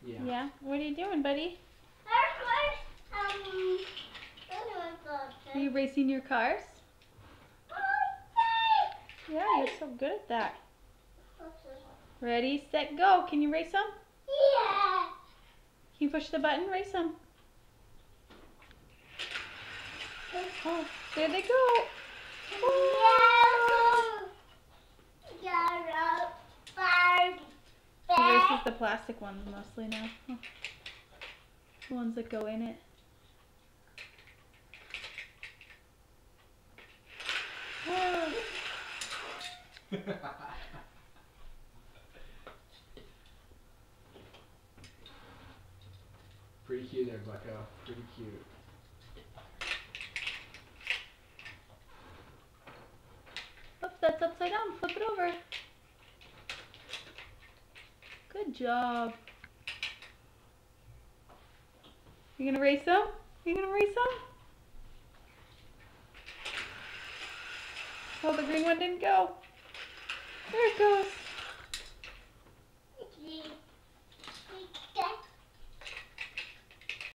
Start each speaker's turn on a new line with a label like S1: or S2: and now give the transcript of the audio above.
S1: Yeah.
S2: Yeah? What are you doing, buddy? Are you racing your cars? Yeah, you're so good at that. Ready, set, go. Can you race them?
S3: Yeah.
S2: Can you push the button? Race them. Oh, there they go. Oh. He races the plastic ones mostly now. Huh. The ones that go in it. Oh.
S1: Pretty cute there, Bucko. Pretty cute.
S2: Oops, that's upside down. Flip it over. Good job. You gonna race them? You gonna race them? Oh, the green one didn't go. There it goes.